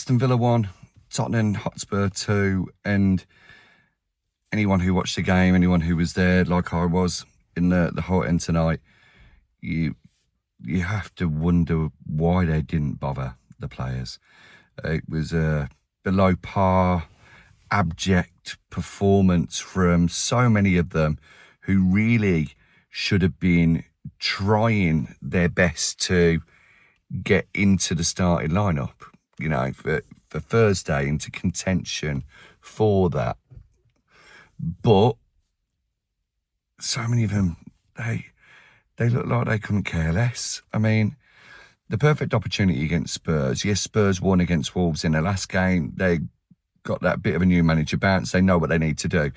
Aston Villa 1, Tottenham Hotspur 2, and anyone who watched the game, anyone who was there, like I was in the whole end tonight, you have to wonder why they didn't bother the players. It was a below par, abject performance from so many of them who really should have been trying their best to get into the starting lineup, you know, for Thursday, into contention for that. But so many of them, they look like they couldn't care less. I mean, the perfect opportunity against Spurs. Yes, Spurs won against Wolves in the last game. They got that bit of a new manager bounce. They know what they need to do.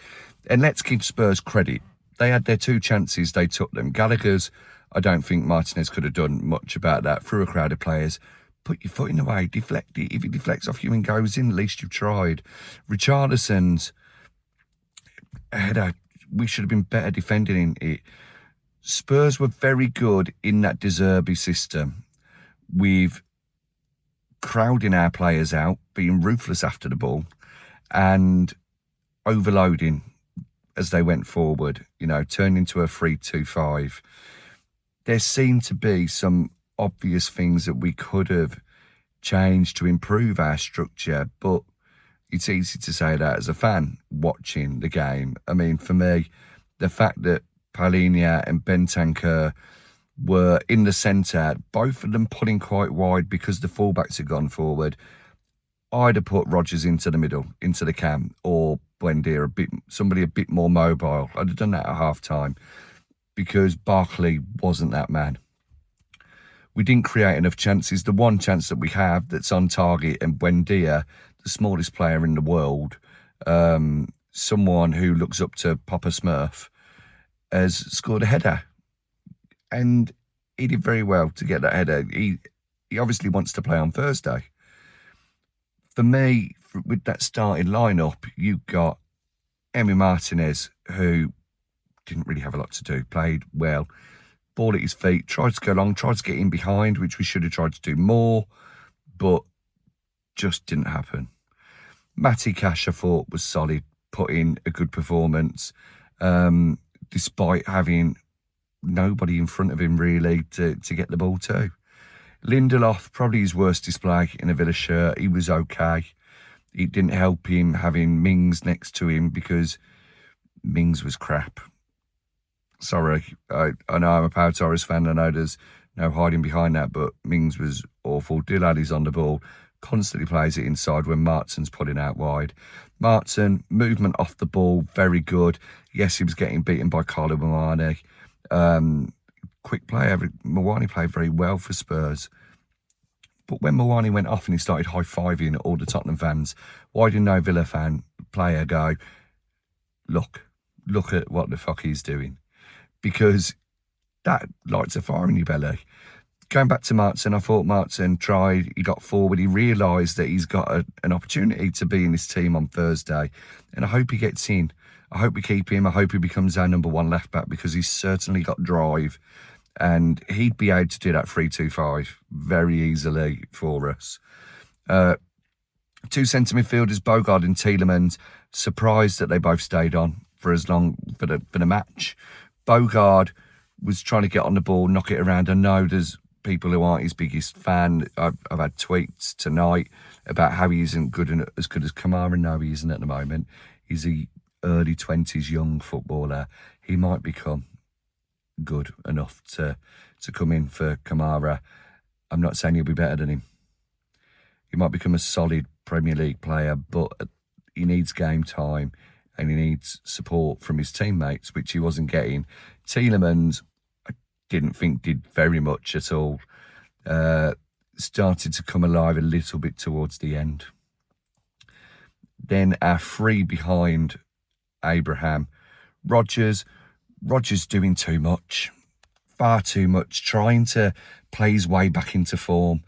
And let's give Spurs credit. They had their two chances. They took them. Gallagher's, I don't think Martinez could have done much about that. Through a crowd of players, put your foot in the way, deflect it. If it deflects off you and goes in, at least you've tried. Richarlison's header, we should have been better defending it. Spurs were very good in that De Zerbi system with crowding our players out, being ruthless after the ball and overloading as they went forward, you know, turned into a 3-2-5. There seemed to be some obvious things that we could have changed to improve our structure, but it's easy to say that as a fan watching the game. I mean, for me, the fact that Paulinho and Bentancur were in the centre, both of them pulling quite wide because the fullbacks had gone forward, I'd have put Rodgers into the middle, into the cam, or Buendia, somebody a bit more mobile. I'd have done that at half-time because Barkley wasn't that man. We didn't create enough chances. The one chance that we have that's on target, and Buendia, the smallest player in the world, someone who looks up to Papa Smurf, has scored a header. And he did very well to get that header. He obviously wants to play on Thursday. For me, with that starting lineup, you got Emi Martinez, who didn't really have a lot to do, played well, ball at his feet, tried to go long, tried to get in behind, which we should have tried to do more, but just didn't happen. Matty Cash, I thought, was solid, put in a good performance, despite having nobody in front of him really to get the ball to. Lindelof, probably his worst display in a Villa shirt. He was okay. It didn't help him having Mings next to him because Mings was crap. Sorry, I know I'm a Pau Torres fan. I know there's no hiding behind that, but Mings was awful. Dilali's on the ball, constantly plays it inside when Martin's putting out wide. Martin, movement off the ball, very good. Yes, he was getting beaten by Carlo Muani. Quick play. Muani played very well for Spurs. But when Muani went off and he started high-fiving all the Tottenham fans, why didn't no Villa player go, look at what the fuck he's doing? Because that lights a fire in your belly. Going back to Martin, I thought Martin tried, he got forward, he realised that he's got an opportunity to be in this team on Thursday, and I hope he gets in. I hope we keep him. I hope he becomes our number one left-back because he's certainly got drive, and he'd be able to do that 3-2-5 very easily for us. Two centre midfielders, Bogard and Tielemans, surprised that they both stayed on for as long for the match. Bogard was trying to get on the ball, knock it around. I know there's people who aren't his biggest fan. I've had tweets tonight about how he isn't as good as Kamara. No, he isn't at the moment. He's a early 20s young footballer. He might become good enough to come in for Kamara. I'm not saying he'll be better than him. He might become a solid Premier League player, but he needs game time and he needs support from his teammates, which he wasn't getting. Tielemans, I didn't think did very much at all. Started to come alive a little bit towards the end. Then our three behind Abraham. Rodgers doing too much, far too much, trying to play his way back into form.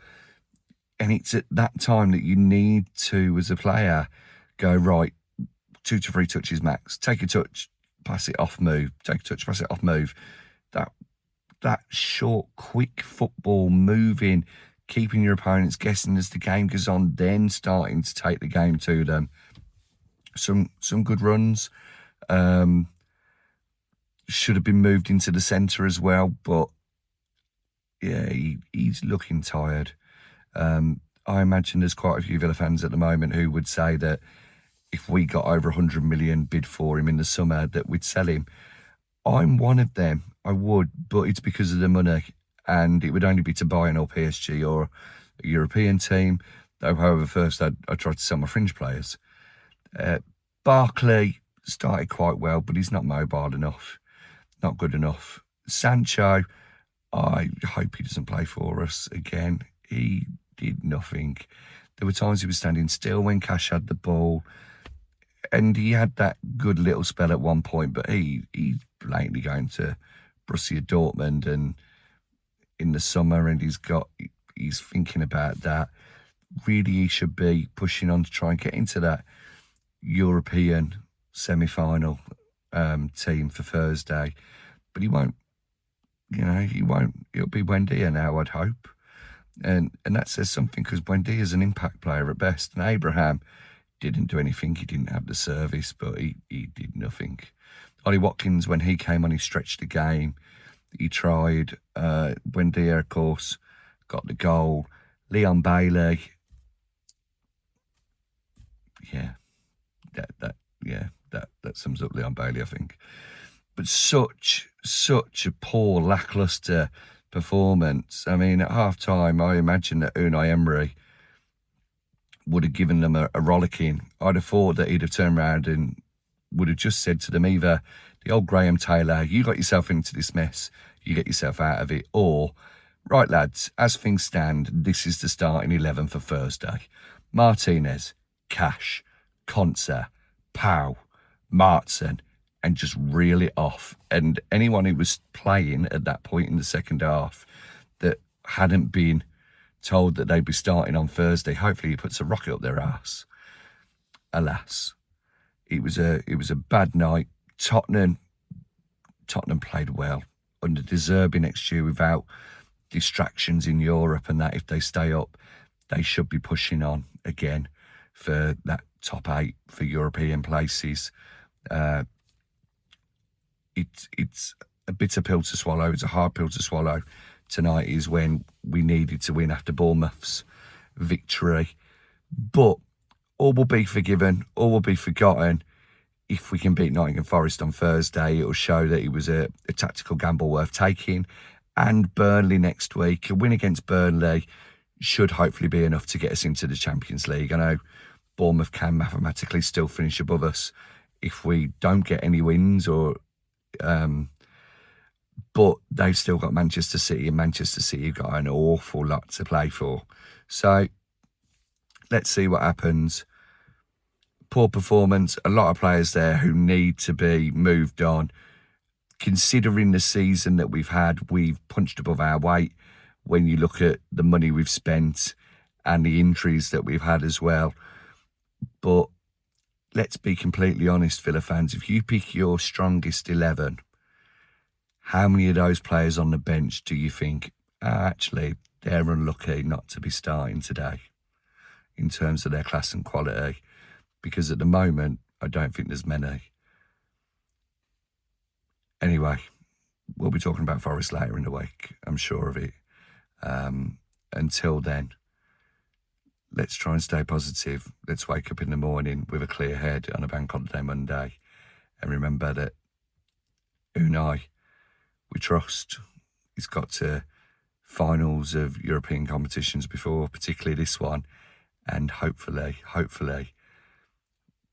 And it's at that time that you need to, as a player, go, right, 2 to 3 touches max. Take a touch, pass it off, move. Take a touch, pass it off, move. That short, quick football, moving, keeping your opponents guessing as the game goes on, then starting to take the game to them. Some good runs. Should have been moved into the centre as well, but yeah, he's looking tired. I imagine there's quite a few Villa fans at the moment who would say that if we got over 100 million bid for him in the summer, that we'd sell him. I'm one of them. I would, but it's because of the money, and it would only be to buy an PSG or a European team. Though, however, first I tried to sell my fringe players. Barkley started quite well, but he's not mobile enough, not good enough. Sancho, I hope he doesn't play for us again. He did nothing. There were times he was standing still when Cash had the ball, and he had that good little spell at one point, but he's blatantly going to Borussia Dortmund and in the summer, and he's thinking about that. Really, he should be pushing on to try and get into that European semi-final team for Thursday, but he won't. He won't. It'll be Buendia now, I'd hope. And that says something, because Buendia is an impact player at best. And Abraham didn't do anything. He didn't have the service, but he did nothing. Ollie Watkins, when he came on, he stretched the game. He tried. Buendia, of course, got the goal. Leon Bailey, that sums up Leon Bailey, I think. But such a poor, lacklustre performance. I mean, at half-time, I imagine that Unai Emery would have given them a rollicking. I'd have thought that he'd have turned around and would have just said to them, either the old Graham Taylor, you got yourself into this mess, you get yourself out of it, or, right, lads, as things stand, this is the starting 11 for Thursday. Martinez, Cash, Konsa, Pau, Martson, and just reel it off. And anyone who was playing at that point in the second half that hadn't been told that they'd be starting on Thursday, hopefully he puts a rocket up their ass. Alas, it was a bad night. Tottenham played well under De Zerbi next year without distractions in Europe, and that if they stay up, they should be pushing on again for that top 8 for European places. It's a bitter pill to swallow. It's a hard pill to swallow. Tonight is when we needed to win after Bournemouth's victory. But all will be forgiven, all will be forgotten. If we can beat Nottingham Forest on Thursday, it will show that it was a tactical gamble worth taking. And Burnley next week, a win against Burnley should hopefully be enough to get us into the Champions League. I know Bournemouth can mathematically still finish above us if we don't get any wins, but they've still got Manchester City, and Manchester City have got an awful lot to play for. So let's see what happens. Poor performance, a lot of players there who need to be moved on. Considering the season that we've had, we've punched above our weight when you look at the money we've spent and the injuries that we've had as well. But let's be completely honest, Villa fans, if you pick your strongest 11, how many of those players on the bench do you think, actually, they're unlucky not to be starting today in terms of their class and quality? Because at the moment, I don't think there's many. Anyway, we'll be talking about Forest later in the week, I'm sure of it. Until then, let's try and stay positive. Let's wake up in the morning with a clear head on a bank holiday Monday. And remember that Unai, we trust. He's got to finals of European competitions before, particularly this one. And hopefully,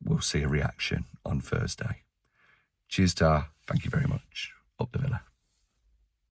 we'll see a reaction on Thursday. Cheers, Tar. Thank you very much. Up the Villa.